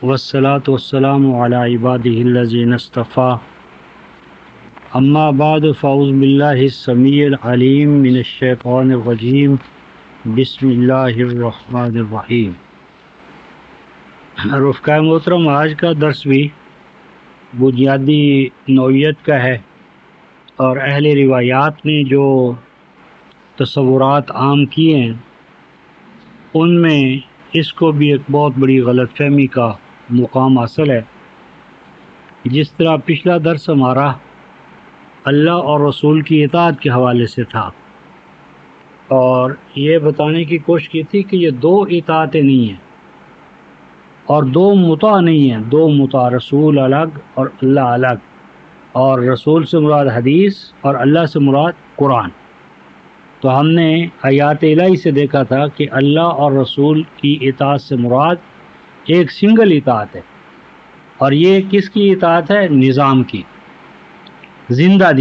والصلاة والسلام على عباده الذين اصطفى أما بعد فأعوذ بالله السميع العليم من الشيطان الرجيم بسم الله الرحمن الرحیم۔ رفقائے محترم، آج کا درس بھی بنیادی نوعیت کا ہے اور اہل روایات نے جو تصورات عام کیے ہیں ان میں اس کو بھی ایک بہت بڑی غلط فہمی کا مقام حاصل ہے۔ جس طرح پچھلا درس ہمارا اللہ اور رسول کی اطاعت کے حوالے سے تھا اور یہ بتانے کی کوشش کی تھی کہ یہ دو اطاعتیں نہیں ہیں اور دو مطاع نہیں ہیں، دو مطاع، رسول الگ اور اللہ الگ، اور رسول سے مراد حدیث اور اللہ سے مراد قرآن۔ تو ہم نے آیات الہی سے دیکھا تھا کہ اللہ اور رسول کی اطاعت سے مراد ایک سنگل اطاعت ہے، اور یہ کس کی اطاعت ہے؟ نظام کی، زندہ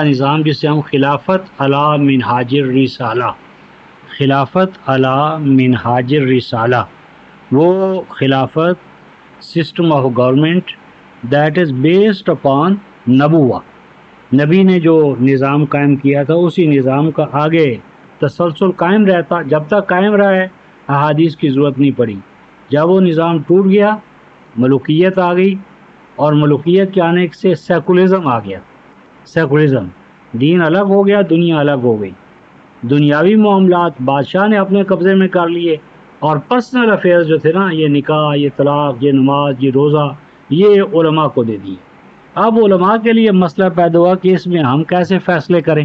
نظام جسے ہم خلافت علی منہاج الرسالہ، خلافت علی منہاج الرسالہ، وہ خلافت system of government that is based upon نبوہ، نبی نے جو نظام قائم کیا تھا اسی نظام کا آگے تسلسل قائم رہتا، جب تک قائم رہا ہے احادیث کی ضرورت نہیں پڑی۔ جب وہ نظام ٹوٹ گیا ملوکیت آ گئی، اور ملوکیت کے آنے سے سیکولزم آ گیا، سیکولزم، دین الگ ہو گیا، دنیا الگ ہو گئی، دنیاوی معاملات بادشاہ نے اپنے قبضے میں کر لیے، اور پرسنل افیئرز جو تھے نا، یہ نکاح، یہ طلاق، یہ نماز، یہ روزہ، یہ علماء کو دے دیے۔ اب علماء کے لیے مسئلہ پیدا ہوا کہ اس میں ہم کیسے فیصلے کریں۔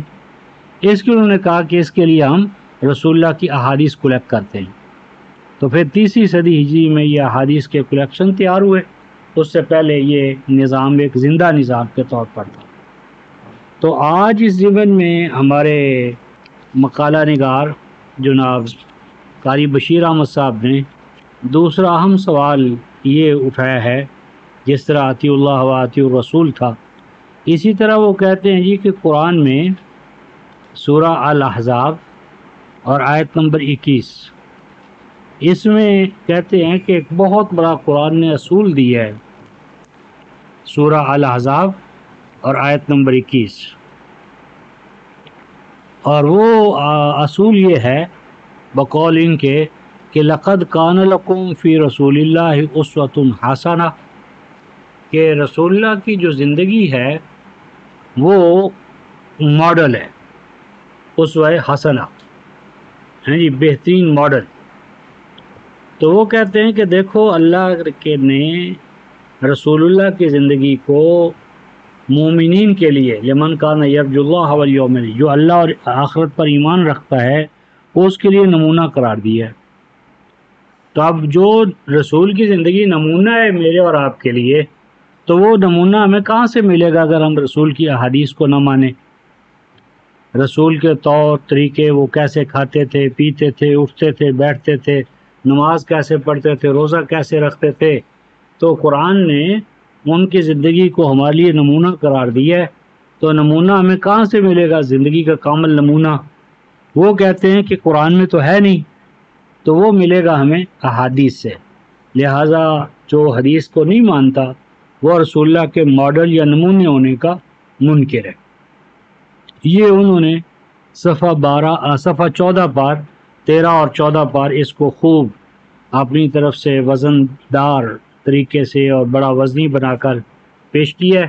اس کے انہوں نے کہا کہ اس کے لیے ہم رسول اللہ کی احادیث کلیکٹ کرتے ہیں۔ تو پھر تیسری صدی ہجری میں یہ احادیث کے کلیکشن تیار ہوئے، اس سے پہلے یہ نظام ایک زندہ نظام کے طور پر تھا۔ تو آج اس ضمن میں ہمارے مقالہ نگار جناب قاری بشیر احمد صاحب نے دوسرا اہم سوال یہ اٹھایا ہے، جس طرح اطیع اللہ و اطیع الرسول تھا، اسی طرح وہ کہتے ہیں جی کہ قرآن میں سورہ الاحزاب اور آیت نمبر 21، اس میں کہتے ہیں کہ ایک بہت بڑا قرآن نے اصول دیا ہے، سورہ الاحزاب اور آیت نمبر 21، اور وہ اصول یہ ہے بقول ان کے کہ لقد کان لکم فی رسول اللہ اسوۃ حسنہ، کہ رسول اللہ کی جو زندگی ہے وہ ماڈل ہے، اسوہ حسنہ ہے جی، بہترین ماڈل۔ تو وہ کہتے ہیں کہ دیکھو اللہ کے نے رسول اللہ کی زندگی کو مومنین کے لیے، لمن کان یرجو اللہ والیوم الاخر، جو اللہ اور آخرت پر ایمان رکھتا ہے، وہ اس کے لیے نمونہ قرار دیا ہے۔ تو اب جو رسول کی زندگی نمونہ ہے میرے اور آپ کے لیے، تو وہ نمونہ ہمیں کہاں سے ملے گا اگر ہم رسول کی احادیث کو نہ مانیں؟ رسول کے طور طریقے، وہ کیسے کھاتے تھے، پیتے تھے، اٹھتے تھے، بیٹھتے تھے، نماز کیسے پڑھتے تھے، روزہ کیسے رکھتے تھے، تو قرآن نے ان کی زندگی کو ہمارے لیے نمونہ قرار دیا ہے۔ تو نمونہ ہمیں کہاں سے ملے گا، زندگی کا کامل نمونہ؟ وہ کہتے ہیں کہ قرآن میں تو ہے نہیں، تو وہ ملے گا ہمیں احادیث سے۔ لہٰذا جو حدیث کو نہیں مانتا وہ رسول اللہ کے ماڈل یا نمونے ہونے کا منکر ہے۔ یہ انہوں نے صفحہ 14 پر 13 اور 14 پر اس کو خوب اپنی طرف سے وزن دار طریقے سے اور بڑا وزنی بنا کر پیش کیا ہے۔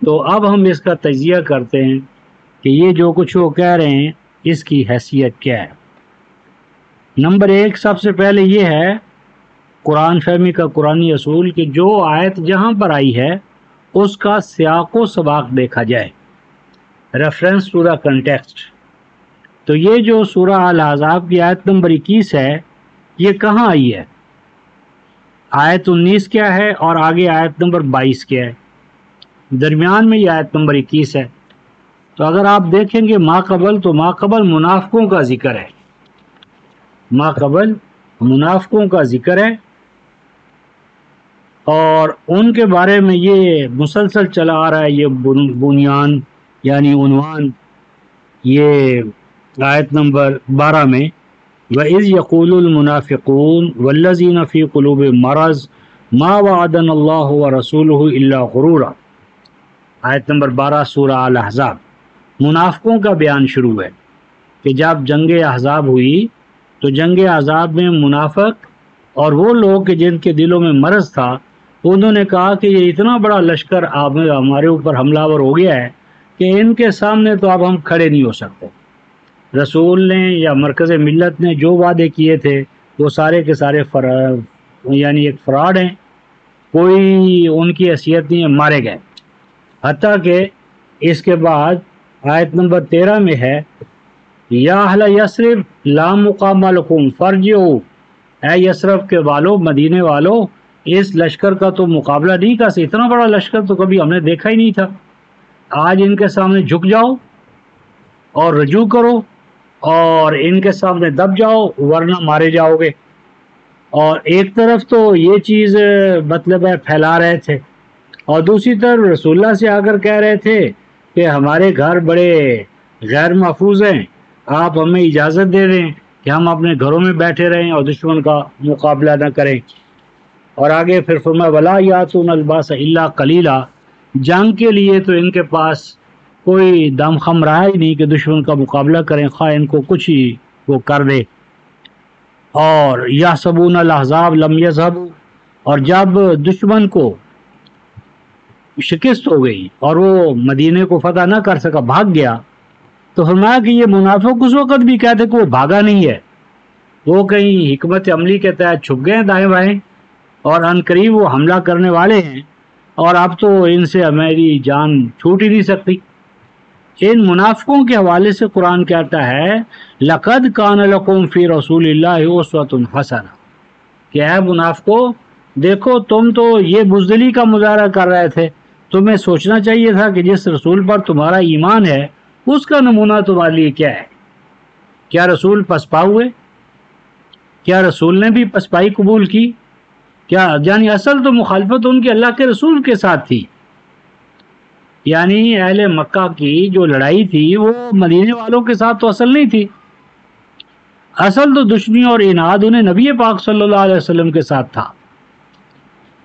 تو اب ہم اس کا تجزیہ کرتے ہیں کہ یہ جو کچھ وہ کہہ رہے ہیں اس کی حیثیت کیا ہے۔ نمبر 1 سب سے پہلے یہ ہے قرآن فہمی کا قرآنی اصول کہ جو آیت جہاں پر آئی ہے اس کا سیاق و سباق دیکھا جائے، ریفرنس ٹو دا کنٹیکسٹ۔ تو یہ جو سورہ الاحزاب کی آیت نمبر 21 ہے، یہ کہاں آئی ہے؟ آیت 19 کیا ہے اور آگے آیت نمبر 22 کیا ہے؟ درمیان میں یہ آیت نمبر 21 ہے۔ تو اگر آپ دیکھیں گے ما قبل، تو ما قبل منافقوں کا ذکر ہے، ما قبل منافقوں کا ذکر ہے، اور ان کے بارے میں یہ مسلسل چلا آ رہا ہے، یہ بنیان یعنی عنوان، یہ آیت نمبر 12 میں وَإِذْ يَقُولُ الْمُنَافِقُونَ وَالَّذِينَ فِي قُلُوبِهِم مَّرَضٌ مَّا وَعَدَنَا اللَّهُ وَرَسُولُهُ إِلَّا غُرُورًا۔ آیت نمبر 12 سورہ الاحزاب۔ منافقوں کا بیان شروع ہے کہ جب جنگ احزاب ہوئی تو جنگ احزاب میں منافق اور وہ لوگ کہ جن کے دلوں میں مرض تھا، انہوں نے کہا کہ یہ اتنا بڑا لشکر ہمارے اوپر حملہ آور ہو گیا ہے کہ ان کے سامنے تو اب ہم کھڑے نہیں ہو سکتے۔ رسول نے یا مرکز ملت نے جو وعدے کیے تھے وہ سارے کے سارے یعنی ایک فراڈ ہیں، کوئی ان کی حیثیت نہیں ہے، مارے گئے۔ حتیٰ کہ اس کے بعد آیت نمبر 13 میں ہے یا اہل یثرب لا مقام لکم فرجعوا، اے یثرب کے والو، مدینے والو، اس لشکر کا تو مقابلہ نہیں کر سکتے، اتنا بڑا لشکر تو کبھی ہم نے دیکھا ہی نہیں تھا۔ آج ان کے سامنے جھک جاؤ اور رجوع کرو اور ان کے سامنے دب جاؤ ورنہ مارے جاؤ گے۔ اور ایک طرف تو یہ چیز مطلب ہے پھیلا رہے تھے، اور دوسری طرف رسول اللہ سے آ کر کہہ رہے تھے کہ ہمارے گھر بڑے غیر محفوظ ہیں، آپ ہمیں اجازت دے دیں کہ ہم اپنے گھروں میں بیٹھے رہیں اور دشمن کا مقابلہ نہ کریں۔ اور آگے پھر فرمایا ولا یاتون الباس الا قلیلا، جنگ کے لیے تو ان کے پاس کوئی دم خم رہا ہی نہیں کہ دشمن کا مقابلہ کریں، خواہ ان کو کچھ ہی وہ کر دے۔ اور یحسبون الاحزاب لم یذهبوا، اور جب دشمن کو شکست ہو گئی اور وہ مدینے کو فتح نہ کر سکا، بھاگ گیا، تو فرمایا کہ یہ منافق اس وقت بھی کہتے کہ وہ بھاگا نہیں ہے، وہ کہیں حکمت عملی کے تحت چھپ گئے دائیں بائیں اور ان قریب وہ حملہ کرنے والے ہیں، اور اب تو ان سے ہماری جان چھوٹ ہی نہیں سکتی۔ ان منافقوں کے حوالے سے قرآن کہتا ہے لَقَدْ كَانَ لَكُمْ فِي رَسُولِ اللَّهِ أُسْوَةٌ حَسَنَةٌ، کہ اے منافقو دیکھو تم تو یہ بزدلی کا مظاہرہ کر رہے تھے، تمہیں سوچنا چاہیے تھا کہ جس رسول پر تمہارا ایمان ہے اس کا نمونہ تمہارے لیے کیا ہے۔ کیا رسول پسپا ہوئے؟ کیا رسول نے بھی پسپائی قبول کی؟ کیا یعنی اصل تو مخالفت ان کے اللہ کے رسول کے ساتھ تھی، یعنی اہل مکہ کی جو لڑائی تھی وہ مدینے والوں کے ساتھ تو اصل نہیں تھی، اصل تو دشمنی اور اناد انہیں نبی پاک صلی اللہ علیہ وسلم کے ساتھ تھا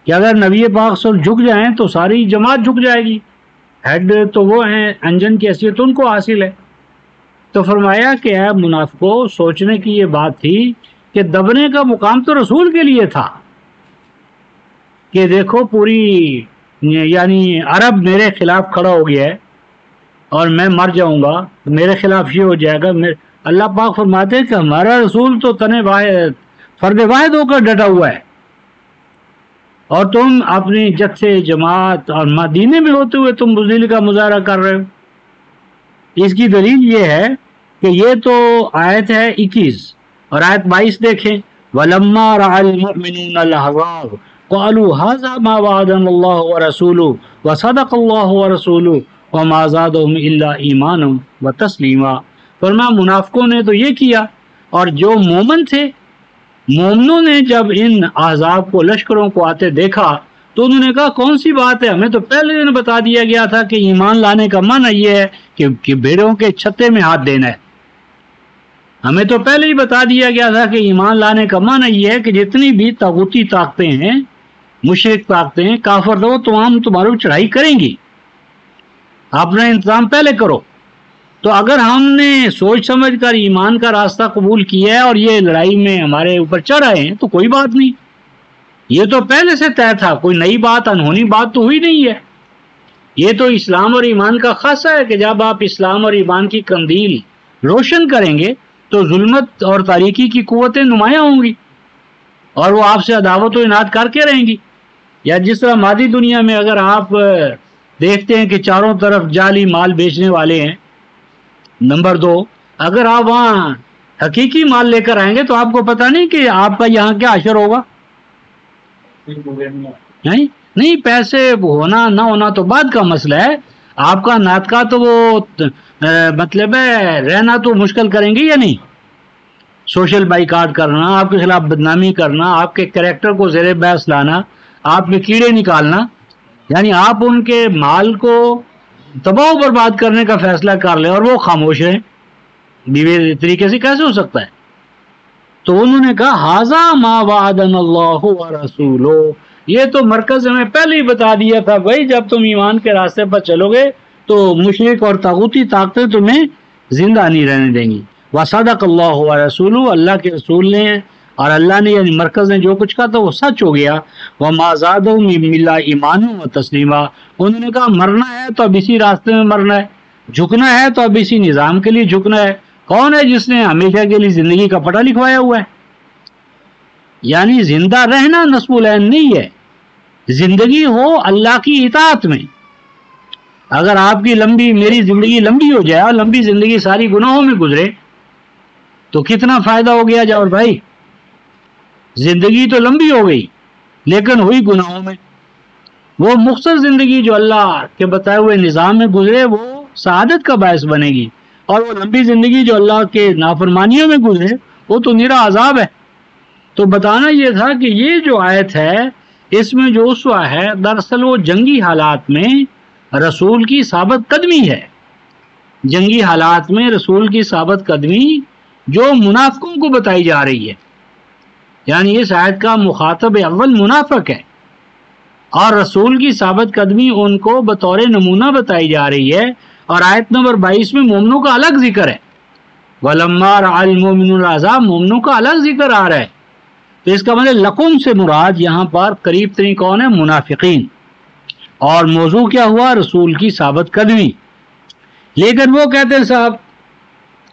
کہ اگر نبی پاک صلی اللہ علیہ وسلم جھک جائیں تو ساری جماعت جھک جائے گی، ہیڈ تو وہ ہیں، انجن کی حیثیت ان کو حاصل ہے۔ تو فرمایا کہ اے منافقو سوچنے کی یہ بات تھی کہ دبنے کا مقام تو رسول کے لیے تھا کہ دیکھو پوری یعنی عرب میرے خلاف کھڑا ہو گیا ہے اور میں مر جاؤں گا، میرے خلاف یہ ہو جائے گا۔ اللہ پاک فرماتے ہیں کہ ہمارا رسول تو تن واحد فرد واحد ہو کر ڈٹا ہوا ہے، اور تم اپنی جتھے جماعت اور مدینے میں ہوتے ہوئے تم بزدلی کا مظاہرہ کر رہے ہو۔ اس کی دلیل یہ ہے کہ یہ تو آیت ہے 21 اور آیت 22 دیکھیں وَلَمَّا رَأَى الْمُؤْمِنُونَ الْأَحْزَابَ قَالُوا هَذَا مَا وَعَدَنَا اللَّهُ وَرَسُولُهُ وَصَدَقَ اللَّهُ وَرَسُولُهُ وَمَا زَادَهُمْ إِلَّا إِيمَانًا وَتَسْلِيمًا۔ فرمایا منافقوں نے تو یہ کیا، اور جو مومن تھے، مومنوں نے جب ان احزاب کو لشکروں کو آتے دیکھا تو انہوں نے کہا کون سی بات ہے، ہمیں تو پہلے دن بتا دیا گیا تھا کہ ایمان لانے کا معنی یہ ہے کہ بھیڑوں کے چھتے میں ہاتھ دینا ہے، ہمیں تو پہلے ہی بتا دیا گیا تھا کہ ایمان لانے کا معنی یہ ہے کہ جتنی بھی طاغوتی طاقتیں ہیں، مشرک طاقتیں ہیں، کافر دو تمام تمہارے چڑھائی کریں گی، اپنا انتظام پہلے کرو۔ تو اگر ہم نے سوچ سمجھ کر ایمان کا راستہ قبول کیا ہے اور یہ لڑائی میں ہمارے اوپر چڑھ آئے ہیں تو کوئی بات نہیں، یہ تو پہلے سے طے تھا، کوئی نئی بات انہونی بات تو ہوئی نہیں ہے۔ یہ تو اسلام اور ایمان کا خاصہ ہے کہ جب آپ اسلام اور ایمان کی قندیل روشن کریں گے تو ظلمت اور تاریکی کی قوتیں نمایاں ہوں گی اور وہ آپ سے عداوت و عناد کر کے رہیں گی۔ یا جس طرح مادی دنیا میں اگر آپ دیکھتے ہیں کہ چاروں طرف جعلی مال بیچنے والے ہیں، نمبر 2 اگر آپ وہاں حقیقی مال لے کر آئیں گے تو آپ کو پتہ نہیں کہ آپ کا یہاں کیا حشر ہوگا۔ نہیں، پیسے ہونا نہ ہونا تو بعد کا مسئلہ ہے، آپ کا ناطقہ تو وہ مطلب ہے رہنا تو مشکل کریں گے یا نہیں، سوشل بائیکاٹ کرنا، آپ کے خلاف بدنامی کرنا، آپ کے کریکٹر کو زیر بحث لانا، آپ میں کیڑے نکالنا، یعنی آپ ان کے مال کو تباہ و برباد کرنے کا فیصلہ کر لیں اور وہ خاموش ہیں، طریقے سے کیسے ہو سکتا ہے؟ تو انہوں نے کہا ھذا ما وعدنا اللہ ورسولہ، یہ تو مرکز میں پہلے ہی بتا دیا تھا بھائی جب تم ایمان کے راستے پر چلو گے تو مشرک اور طاغوتی طاقتیں تمہیں زندہ نہیں رہنے دیں گی۔ وصدق اللہ ورسولہ، اللہ کے رسول نے اور اللہ نے یعنی مرکز نے جو کچھ کہا تھا وہ سچ ہو گیا۔ وما زادہم الا ایمانا وتسلیما، انہوں نے کہا مرنا ہے تو اب اسی راستے میں مرنا ہے، جھکنا ہے تو اب اسی نظام کے لیے جھکنا ہے۔ کون ہے جس نے ہمیشہ کے لیے زندگی کا پٹا لکھوایا ہوا ہے؟ یعنی زندہ رہنا نصب العین نہیں ہے، زندگی ہو اللہ کی اطاعت میں۔ اگر آپ کی میری زندگی لمبی ہو جائے اور لمبی زندگی ساری گناہوں میں گزرے تو کتنا فائدہ ہو گیا جاؤ بھائی؟ زندگی تو لمبی ہو گئی لیکن ہوئی گناہوں میں۔ وہ مختصر زندگی جو اللہ کے بتائے ہوئے نظام میں گزرے وہ سعادت کا باعث بنے گی، اور وہ لمبی زندگی جو اللہ کے نافرمانیوں میں گزرے وہ تو نرا عذاب ہے۔ تو بتانا یہ تھا کہ یہ جو آیت ہے اس میں جو اسوہ ہے دراصل وہ جنگی حالات میں رسول کی ثابت قدمی ہے، جنگی حالات میں رسول کی ثابت قدمی جو منافقوں کو بتائی جا رہی ہے، یعنی اس آیت کا مخاطب اول منافق ہے اور رسول کی ثابت قدمی ان کو بطور نمونہ بتائی جا رہی ہے۔ اور آیت نمبر 22 میں مومنوں کا الگ ذکر ہے، وَلَمَّا رَأَى الْمُؤْمِنُونَ الْعَذَابَ، مومنوں کا الگ ذکر آ رہا ہے۔ تو اس کا مطلب لقم سے مراد یہاں پر قریب ترین کون ہے؟ منافقین۔ اور موضوع کیا ہوا؟ رسول کی ثابت قدمی۔ لیکن وہ کہتے ہیں صاحب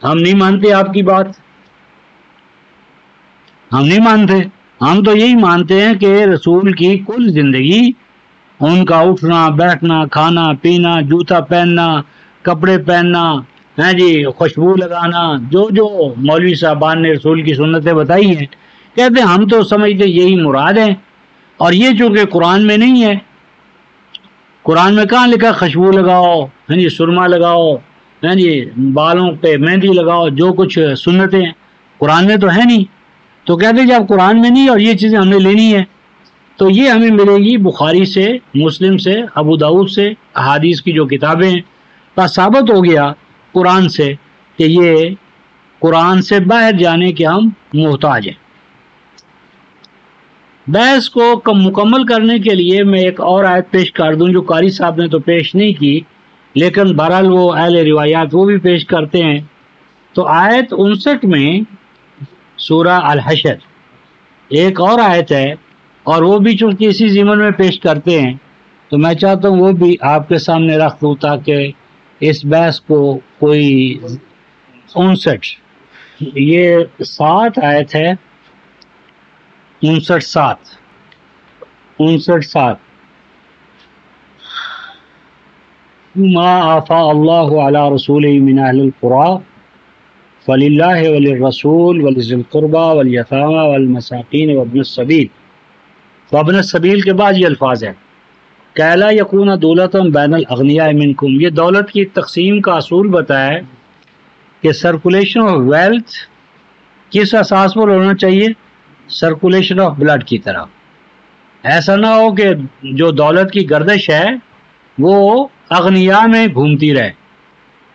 ہم نہیں مانتے آپ کی بات، ہم نہیں مانتے، ہم تو یہی مانتے ہیں کہ رسول کی کل زندگی، ان کا اٹھنا بیٹھنا کھانا پینا جوتا پہننا کپڑے پہننا ہے جی خوشبو لگانا، جو جو مولوی صاحبان نے رسول کی سنتیں بتائی ہیں، کہتے ہیں ہم تو سمجھتے یہی مراد ہے۔ اور یہ چونکہ قرآن میں نہیں ہے، قرآن میں کہاں لکھا خوشبو لگاؤ، ہاں جی سرما لگاؤ، ہاں جی بالوں پہ مہندی لگاؤ، جو کچھ سنتیں قرآن میں تو ہے نہیں۔ تو کہتے ہیں جب قرآن میں نہیں اور یہ چیزیں ہمیں لینی ہے تو یہ ہمیں ملے گی بخاری سے، مسلم سے، ابو داؤد سے، احادیث کی جو کتابیں ہیں۔ بس ثابت ہو گیا قرآن سے کہ یہ قرآن سے باہر جانے کے ہم محتاج ہیں۔ بحث کو مکمل کرنے کے لیے میں ایک اور آیت پیش کر دوں جو قاری صاحب نے تو پیش نہیں کی، لیکن بہرحال وہ اہل روایات وہ بھی پیش کرتے ہیں۔ تو آیت 59 میں سورہ الحشر ایک اور آیت ہے، اور وہ بھی چونکہ اسی ضمن میں پیش کرتے ہیں تو میں چاہتا ہوں وہ بھی آپ کے سامنے رکھ دوں تاکہ اس بحث کو کوئی 59 یہ 7 آیت ہے، 59 ما آفا اللہ علی رسول من اہل القرى فللہ وللرسول ولذی القربى والیتامى والمساکین وابن السبیل۔ وابن السبیل کے بعد یہ الفاظ ہے کہ لا یکون دولۃ بین الاغنیاء منکم، یہ دولت کی تقسیم کا اصول بتایا ہے کہ سرکولیشن آف ویلتھ کس اساس پر ہونا چاہیے؟ سرکولیشن آف بلڈ کی طرح۔ ایسا نہ ہو کہ جو دولت کی گردش ہے وہ اغنیاء میں گھومتی رہے،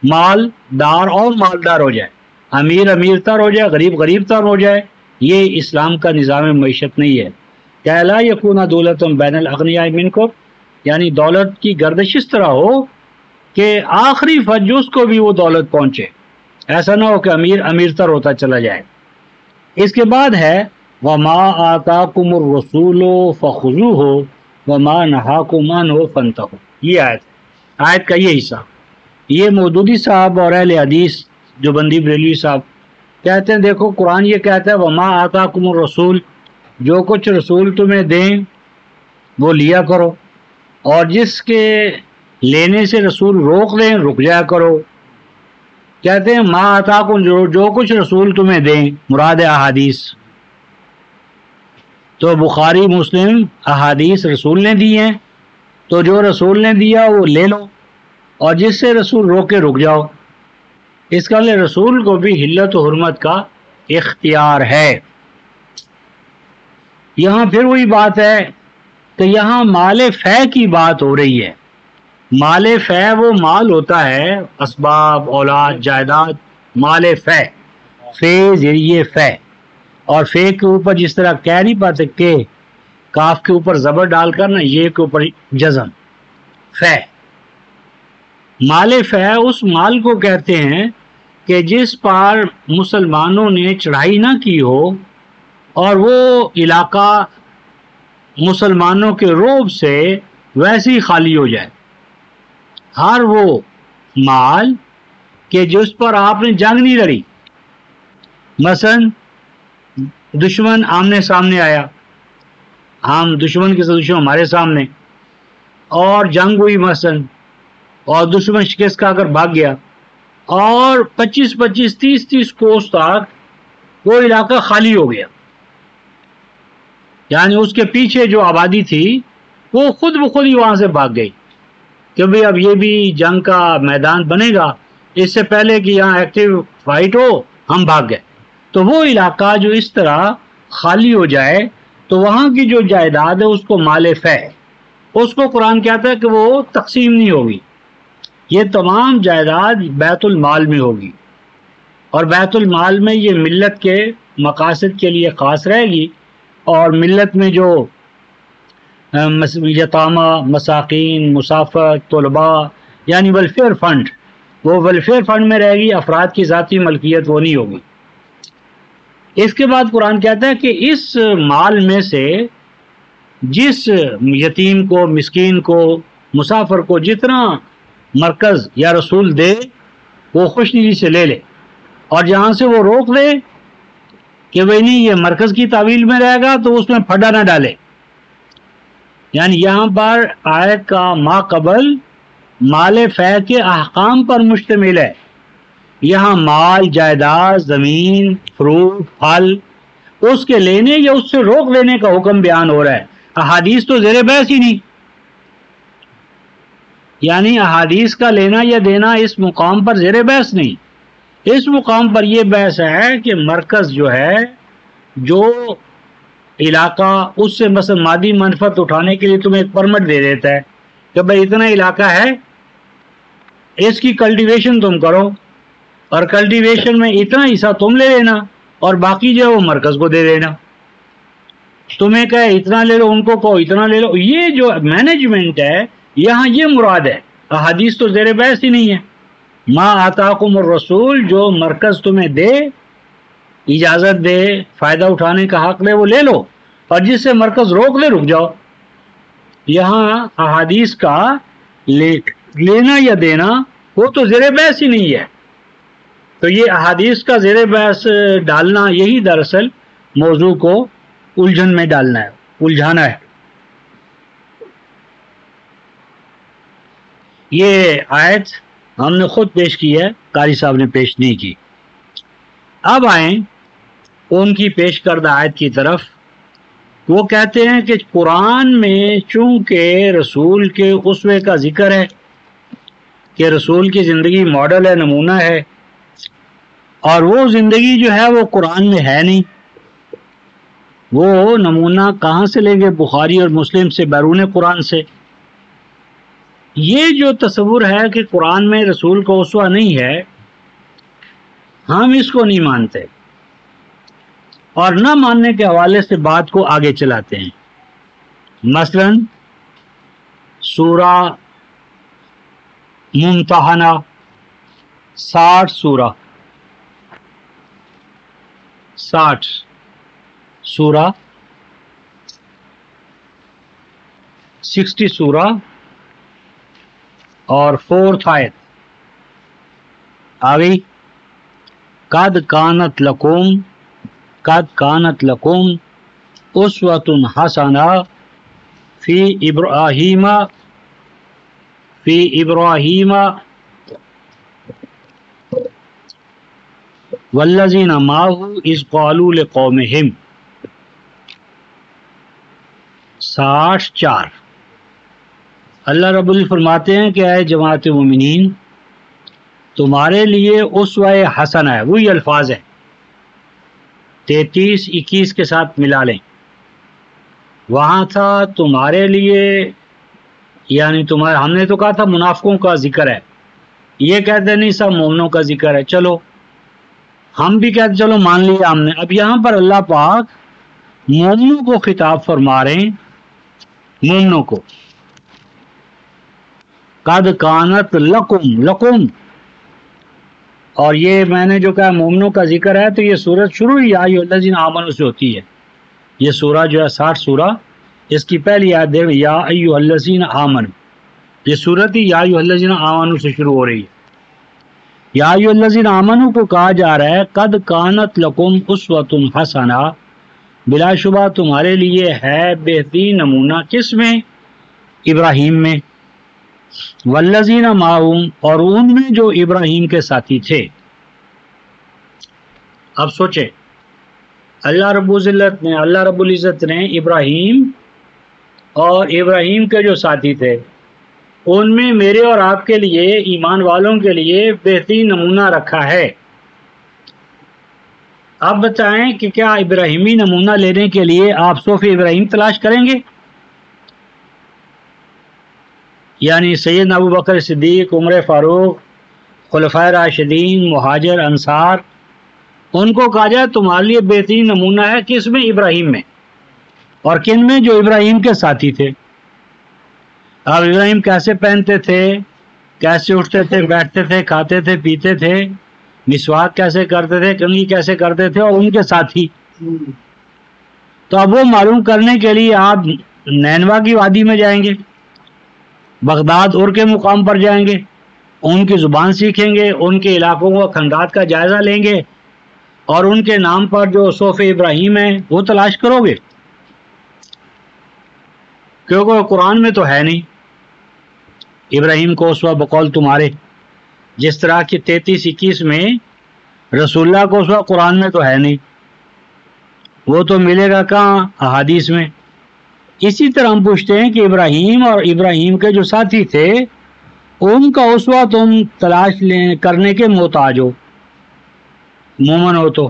مالدار اور مالدار ہو جائے، امیر امیر تر ہو جائے، غریب غریب تر ہو جائے۔ یہ اسلام کا نظام معیشت نہیں ہے۔ کہ لا یکون دولۃ بین الاغنیاء منکم، یعنی دولت کی گردش اس طرح ہو کہ آخری فجوس کو بھی وہ دولت پہنچے، ایسا نہ ہو کہ امیر امیر تر ہوتا چلا جائے۔ اس کے بعد ہے وما آتاکم الرسول فخذوہ وما نہاکم عنہ فانتہوا، یہ آیت کا یہ حصہ۔ یہ مودودی صاحب اور اہل حدیث جو بندی بریلوی صاحب کہتے ہیں دیکھو قرآن یہ کہتا ہے وما آتاکم الرسول، جو کچھ رسول تمہیں دیں وہ لیا کرو، اور جس کے لینے سے رسول روک دیں رک جایا کرو۔ کہتے ہیں ما آتاکم، جو کچھ رسول تمہیں دیں، مراد احادیث۔ تو بخاری مسلم احادیث رسول نے دی ہیں، تو جو رسول نے دیا وہ لے لو، اور جس سے رسول روکے رک جاؤ۔ اس کا لئے رسول کو بھی حلت و حرمت کا اختیار ہے۔ یہاں پھر وہی بات ہے کہ یہاں مال فے کی بات ہو رہی ہے۔ مال فے وہ مال ہوتا ہے، اسباب اولاد جائیداد، مال فے، فے ذریعے فے، اور فے کے اوپر جس طرح کہہ نہیں پاتے کہ کاف کے اوپر زبر ڈال کر نا یہ کے اوپر جزم فے. مال فے اس مال کو کہتے ہیں کہ جس پر مسلمانوں نے چڑھائی نہ کی ہو اور وہ علاقہ مسلمانوں کے رعب سے ویسے ہی خالی ہو جائے. ہر وہ مال کہ جس پر آپ نے جنگ نہیں لڑی، مثلا دشمن آمنے سامنے آیا، ہم دشمن کے دشمن ہمارے سامنے اور جنگ ہوئی مثلا، اور دشمن شکست کھا کر بھاگ گیا اور 25 30 کوس تک وہ علاقہ خالی ہو گیا، یعنی اس کے پیچھے جو آبادی تھی وہ خود بخود ہی وہاں سے بھاگ گئی کہ بھئی اب یہ بھی جنگ کا میدان بنے گا، اس سے پہلے کہ یہاں ایکٹیو فائٹ ہو ہم بھاگ گئے. تو وہ علاقہ جو اس طرح خالی ہو جائے تو وہاں کی جو جائیداد ہے اس کو مال فے، اس کو قرآن کہتا ہے کہ وہ تقسیم نہیں ہوگی، یہ تمام جائیداد بیت المال میں ہوگی، اور بیت المال میں یہ ملت کے مقاصد کے لیے خاص رہے گی. اور ملت میں جو یتامہ، مساکین، مسافر، طلباء یعنی ویلفیئر فنڈ، وہ ویلفیئر فنڈ میں رہے گی، افراد کی ذاتی ملکیت وہ نہیں ہوگی. اس کے بعد قرآن کہتا ہے کہ اس مال میں سے جس یتیم کو، مسکین کو، مسافر کو جتنا مرکز یا رسول دے وہ خوش نیلی سے لے لے، اور جہاں سے وہ روک دے کہ بھئی نہیں یہ مرکز کی تعویل میں رہے گا تو اس میں پھڈا نہ ڈالے. یعنی یہاں پر آیت کا ما قبل مال فے کے احکام پر مشتمل ہے. یہاں مال، جائیداد، زمین، فروٹ، پھل اس کے لینے یا اس سے روک دینے کا حکم بیان ہو رہا ہے. احادیث تو زیر بحث ہی نہیں، یعنی احادیث کا لینا یا دینا اس مقام پر زیر بحث نہیں. اس مقام پر یہ بحث ہے کہ مرکز جو ہے، جو علاقہ اس سے مثلا مادی منفعت اٹھانے کے لیے تمہیں ایک پرمٹ دے دیتا ہے کہ بھائی اتنا علاقہ ہے، اس کی کلٹیویشن تم کرو، اور کلٹیویشن میں اتنا حصہ تم لے لینا اور باقی جو ہے وہ مرکز کو دے دینا. تمہیں کہے اتنا لے لو، ان کو کہو اتنا لے لو. یہ جو مینجمنٹ ہے یہاں یہ مراد ہے، احادیث تو زیر بحث ہی نہیں ہے. ما آتاکم الرسول، جو مرکز تمہیں دے، اجازت دے، فائدہ اٹھانے کا حق دے وہ لے لو، اور جس سے مرکز روک دے رک جاؤ. یہاں احادیث کا لینا یا دینا وہ تو زیر بحث ہی نہیں ہے. تو یہ احادیث کا زیر بحث ڈالنا یہی دراصل موضوع کو الجھن میں ڈالنا ہے، الجھانا ہے. یہ آیت ہم نے خود پیش کی ہے، قاری صاحب نے پیش نہیں کی. اب آئیں ان کی پیش کردہ آیت کی طرف. وہ کہتے ہیں کہ قرآن میں چونکہ رسول کے اسوے کا ذکر ہے کہ رسول کی زندگی ماڈل ہے، نمونہ ہے، اور وہ زندگی جو ہے وہ قرآن میں ہے نہیں. وہ نمونہ کہاں سے لیں گے؟ بخاری اور مسلم سے، بیرون قرآن سے. یہ جو تصور ہے کہ قرآن میں رسول کا اسوہ نہیں ہے، ہم اس کو نہیں مانتے، اور نہ ماننے کے حوالے سے بات کو آگے چلاتے ہیں. مثلا سورہ ممتحنہ 60 سورہ 60 سورہ اور 4th آیت آگئی. قد کانت لکم اسوۃ حسنہ فی ابراہیم والذین معہ اذ قالوا لقومہم. 64. اللہ رب العزت فرماتے ہیں کہ اے جماعت مومنین، تمہارے لیے اسوہ حسنہ ہے. وہی الفاظ ہیں، 33 21 کے ساتھ ملا لیں. وہاں تھا تمہارے لیے، یعنی تمہارے، ہم نے تو کہا تھا منافقوں کا ذکر ہے، یہ کہتے نہیں سب مومنوں کا ذکر ہے. چلو ہم بھی کہتے چلو مان لیا ہم نے. اب یہاں پر اللہ پاک مومنوں کو خطاب فرما رہے ہیں, مومنوں کو. قد کانت لکم, لکم, اور یہ میں نے جو کہا مومنوں کا ذکر ہے تو یہ سورت شروع ہی یا ایھا الذین آمنوا سے ہوتی ہے. یہ سورہ جو ہے 60 سورہ, اس کی پہلی آیت دیکھ یا ایھا الذین آمنوا, یہ سورت ہی یا ایھا الذین آمنوا سے شروع ہو رہی ہے. یا ایھا الذین آمنوا کو کہا جا رہا ہے قد کانت لکم اسوۃ حسنہ, بلا شبہ تمہارے لیے ہے بہترین نمونہ. کس میں؟ ابراہیم میں. والذین معہم, اور ان میں جو ابراہیم کے ساتھی تھے. اب سوچیں, اللہ رب العزت نے ابراہیم اور ابراہیم کے جو ساتھی تھے ان میں میرے اور آپ کے لیے, ایمان والوں کے لیے بہترین نمونہ رکھا ہے. اب بتائیں کہ کیا ابراہیمی نمونہ لینے کے لیے آپ صوف ابراہیم تلاش کریں گے؟ یعنی سیدنا ابو بکر صدیق, عمر فاروق, خلفائے راشدین, مہاجر, انصار, ان کو کہا جائے تمہارے لیے بہترین نمونہ ہے کس میں؟ ابراہیم میں. اور کن میں؟ جو ابراہیم کے ساتھی تھے. اب ابراہیم کیسے پہنتے تھے, کیسے اٹھتے تھے, بیٹھتے تھے, کھاتے تھے, پیتے تھے, مسواک کیسے کرتے تھے, کنگھی کیسے کرتے تھے, اور ان کے ساتھی. تو اب وہ معلوم کرنے کے لیے آپ نینوا کی وادی میں جائیں گے, بغداد اور کے مقام پر جائیں گے, ان کی زبان سیکھیں گے, ان کے علاقوں کا خندات کا جائزہ لیں گے, اور ان کے نام پر جو صوف ابراہیم ہیں وہ تلاش کرو گے؟ کیونکہ قرآن میں تو ہے نہیں ابراہیم کو اسوہ بقول تمہارے. جس طرح کی 33-21 میں رسول اللہ کو اسوہ قرآن میں تو ہے نہیں, وہ تو ملے گا کہاں؟ احادیث میں. اسی طرح ہم پوچھتے ہیں کہ ابراہیم اور ابراہیم کے جو ساتھی تھے ان کا اسوہ تم تلاش کرنے کے محتاج ہو, مومن ہو تو.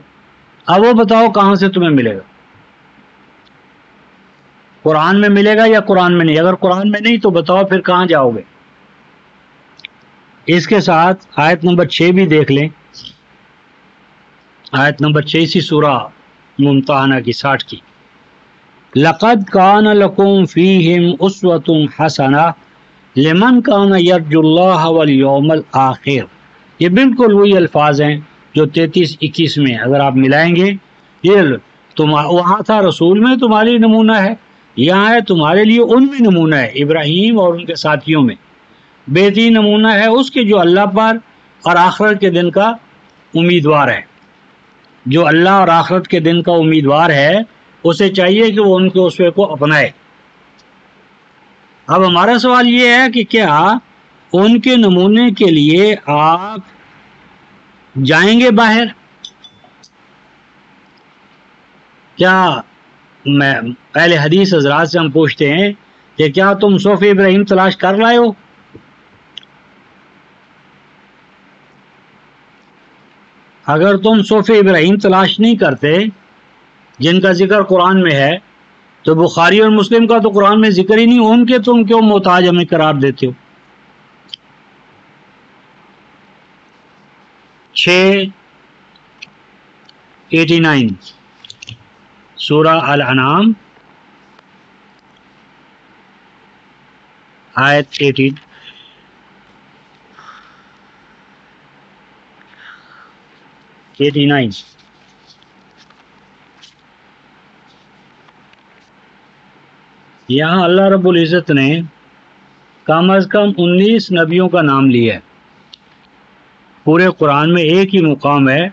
اب وہ بتاؤ کہاں سے تمہیں ملے گا؟ قرآن میں ملے گا یا قرآن میں نہیں؟ اگر قرآن میں نہیں تو بتاؤ پھر کہاں جاؤ گے؟ اس کے ساتھ آیت نمبر 6 بھی دیکھ لیں. آیت نمبر 6 اسی سورہ ممتحنہ کی 60 کی. لقد کان لکم فیہم اسوۃ حسنہ لمن کان یرجو اللہ والیوم الآخر. یہ بالکل وہی الفاظ ہیں جو 33-21 میں اگر آپ ملائیں گے. یہ وہاں تھا رسول میں تمہارے نمونہ ہے, یہاں ہے تمہارے لیے ان میں نمونہ ہے, ابراہیم اور ان کے ساتھیوں میں. بہترین نمونہ ہے اس کے جو اللہ پر اور آخرت کے دن کا امیدوار ہے. جو اللہ اور آخرت کے دن کا امیدوار ہے اسے چاہیے کہ وہ ان کے اسوے کو اپنائے. اب ہمارا سوال یہ ہے کہ کیا ان کے نمونے کے لیے آپ جائیں گے باہر؟ کیا میں اہل حدیث حضرات سے ہم پوچھتے ہیں کہ کیا تم صوف ابراہیم تلاش کر لائے ہو؟ اگر تم صوف ابراہیم تلاش نہیں کرتے جن کا ذکر قرآن میں ہے تو بخاری اور مسلم کا تو قرآن میں ذکر ہی نہیں, ان کے تم کیوں محتاج ہمیں قرار دیتے ہو؟ 6:89 سورہ الانعام آیت 89. یہاں اللہ رب العزت نے کم از کم 19 نبیوں کا نام لیا ہے. پورے قرآن میں ایک ہی مقام ہے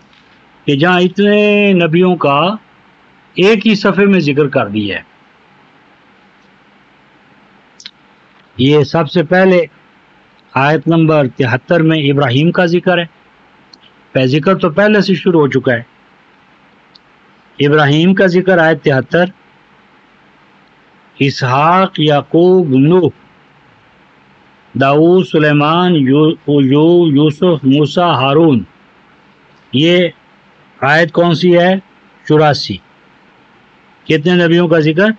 کہ جہاں اتنے نبیوں کا ایک ہی صفحے میں ذکر کر دیا ہے. یہ سب سے پہلے آیت نمبر 73 میں ابراہیم کا ذکر ہے. ذکر تو پہلے سے شروع ہو چکا ہے. ابراہیم کا ذکر آیت 73, اسحاق, یعقوب, نوح, داؤد, سلیمان, یوسف, موسیٰ, ہارون. یہ آیت کون سی ہے؟ 84. کتنے نبیوں کا ذکر؟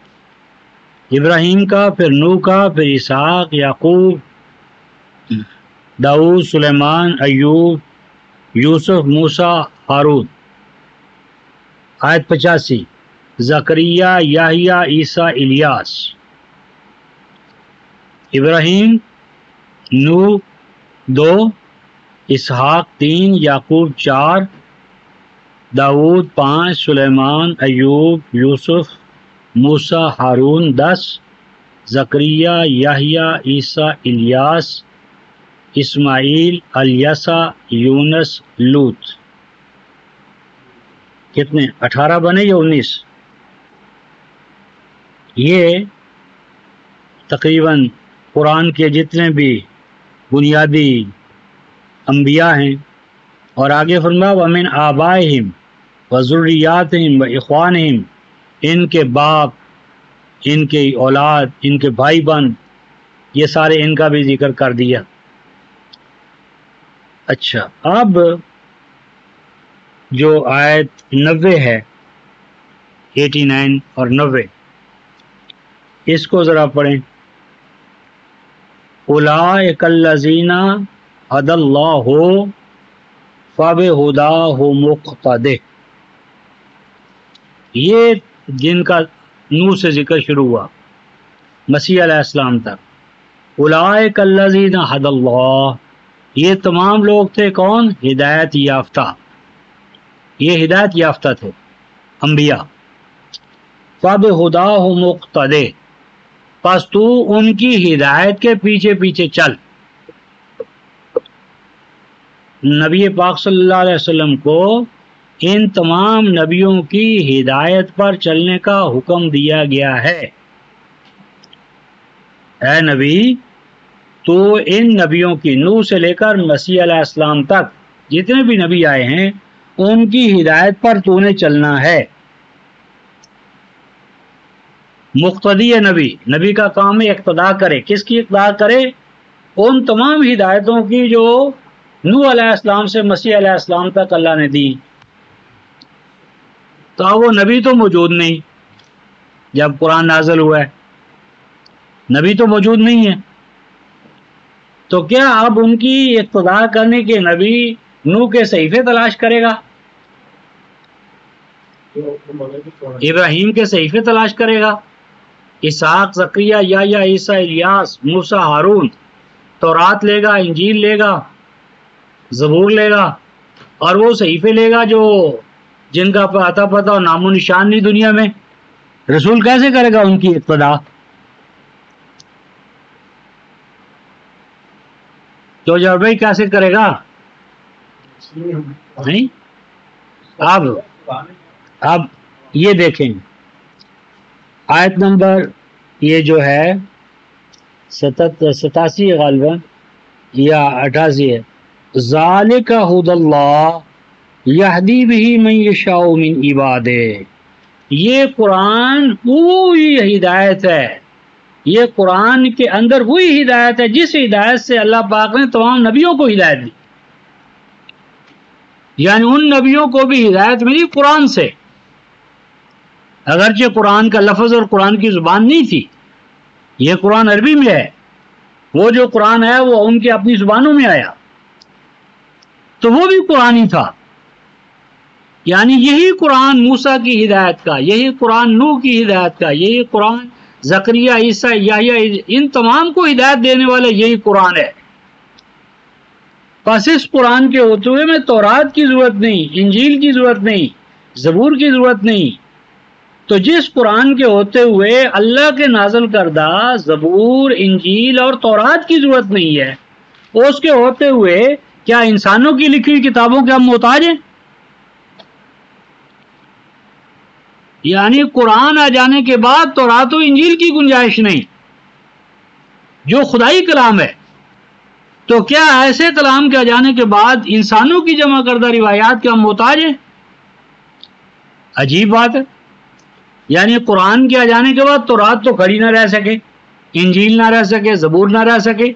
ابراہیم کا, پھر نوح کا, پھر اسحاق, یعقوب, داؤد, سلیمان, ایوب, یوسف, موسیٰ, ہارون. آیت 85 زکریا یحییٰ عیسیٰ الیاس، ابراہیم، نوح 2، اسحاق 3، یعقوب 4، داؤد 5، سلیمان، ایوب، یوسف، موسیٰ، ہارون 10، زکریا یحییٰ عیسیٰ الیاس، اسماعیل، الیسع، یونس، لوط۔ کتنے 18 بنے یا 19؟ یہ تقریباً قرآن کے جتنے بھی بنیادی انبیاء ہیں۔ اور آگے فرمایا وَمِنْ آبائِهِمْ وَذُرِّيَّاتِهِمْ وَإِخْوَانِهِمْ، ان کے باپ، ان کے اولاد، ان کے بھائی بند، یہ سارے ان کا بھی ذکر کر دیا۔ اچھا، اب جو آیت 90 ہے، 89 اور 90، اس کو ذرا پڑھیں۔ اولئک الذین ھدی اللہ فبہداہ مقتدہ، یہ جن کا نور سے ذکر شروع ہوا مسیح علیہ السلام تک، اولئک الذین ھدی اللہ، یہ تمام لوگ تھے کون؟ ہدایت یافتہ، یہ ہدایت یافتہ تھے انبیاء۔ فبہداہ مقتدہ، پس تو ان کی ہدایت کے پیچھے پیچھے چل۔ نبی پاک صلی اللہ علیہ وسلم کو ان تمام نبیوں کی ہدایت پر چلنے کا حکم دیا گیا ہے۔ اے نبی، تو ان نبیوں کی، نوح سے لے کر مسیح علیہ السلام تک جتنے بھی نبی آئے ہیں، ان کی ہدایت پر تو نے چلنا ہے۔ مقتدی نبی، نبی کا کام ہے اقتداء کرے۔ کس کی اقتداء کرے؟ ان تمام ہدایتوں کی جو نوح علیہ السلام سے مسیح علیہ السلام تک اللہ نے دی۔ تو اب وہ نبی تو موجود نہیں جب قرآن نازل ہوا ہے، نبی تو موجود نہیں ہے، تو کیا اب ان کی اقتداء کرنے کے نبی نوح کے صحیفے تلاش کرے گا؟ ابراہیم کے صحیفے تلاش کرے گا؟ اسحاق، زکریا، یحییٰ، عیسیٰ، الیاس، موسیٰ، ہارون، تورات لے گا، انجیل لے گا، زبور لے گا، اور وہ صحیفے لے گا جو جن کا اتا پتہ اور نام و نشان نہیں دنیا میں؟ رسول کیسے کرے گا ان کی اقتداء؟ تو جب بھائی کیسے کرے گا؟ نہیں، اب یہ دیکھیں آیت نمبر یہ جو ہے 87 غالباً یا 88 ہے، ذالک ھدی اللہ یہدی بہ من یشاء من عبادہ، یہ قرآن پوری ہدایت ہے، یہ قرآن کے اندر وہی ہدایت ہے جس ہدایت سے اللہ پاک نے تمام نبیوں کو ہدایت دی، یعنی ان نبیوں کو بھی ہدایت ملی قرآن سے، اگرچہ قرآن کا لفظ اور قرآن کی زبان نہیں تھی، یہ قرآن عربی میں ہے، وہ جو قرآن ہے وہ ان کے اپنی زبانوں میں آیا، تو وہ بھی قرآن ہی تھا، یعنی یہی قرآن موسیٰ کی ہدایت کا، یہی قرآن نوح کی ہدایت کا، یہی قرآن زکریا، عیسیٰ، یحییٰ، ان تمام کو ہدایت دینے والا یہی قرآن ہے۔ پس اس قرآن کے ہوتے ہوئے میں تورات کی ضرورت نہیں، انجیل کی ضرورت نہیں، زبور کی ضرورت نہیں، تو جس قرآن کے ہوتے ہوئے اللہ کے نازل کردہ زبور، انجیل اور تورات کی ضرورت نہیں ہے، اس کے ہوتے ہوئے کیا انسانوں کی لکھی ہوئی کتابوں کے ہم محتاج ہیں؟ یعنی قرآن آ جانے کے بعد تورات و انجیل کی گنجائش نہیں، جو خدائی کلام ہے، تو کیا ایسے کلام کے آ جانے کے بعد انسانوں کی جمع کردہ روایات کے ہم محتاج ہیں؟ عجیب بات ہے، یعنی قرآن کے آ جانے کے بعد تورات تو کھڑی نہ رہ سکے، انجیل نہ رہ سکے، زبور نہ رہ سکے،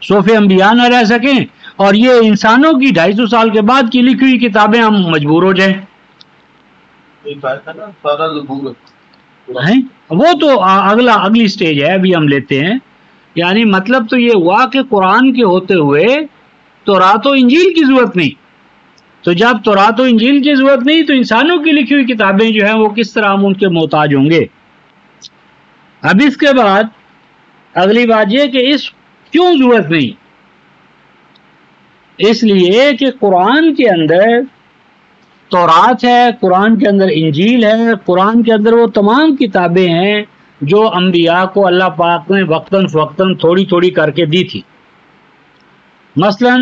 صحف انبیاء نہ رہ سکیں، اور یہ انسانوں کی 250 سال کے بعد کی لکھی ہوئی کتابیں ہم مجبور ہو جائیں۔ وہ تو اگلی سٹیج ہے، ابھی ہم لیتے ہیں۔ یعنی مطلب تو یہ ہوا کہ قرآن کے ہوتے ہوئے تورات و انجیل کی ضرورت نہیں، تو جب تورات و انجیل کی ضرورت نہیں تو انسانوں کی لکھی ہوئی کتابیں جو ہیں وہ کس طرح ہم ان کے محتاج ہوں گے؟ اب اس کے بعد اگلی بات یہ کہ اس کیوں ضرورت نہیں؟ اس لیے کہ قرآن کے اندر تورات ہے، قرآن کے اندر انجیل ہے، قرآن کے اندر وہ تمام کتابیں ہیں جو انبیاء کو اللہ پاک نے وقتاً فوقتاً تھوڑی تھوڑی کر کے دی تھی۔ مثلا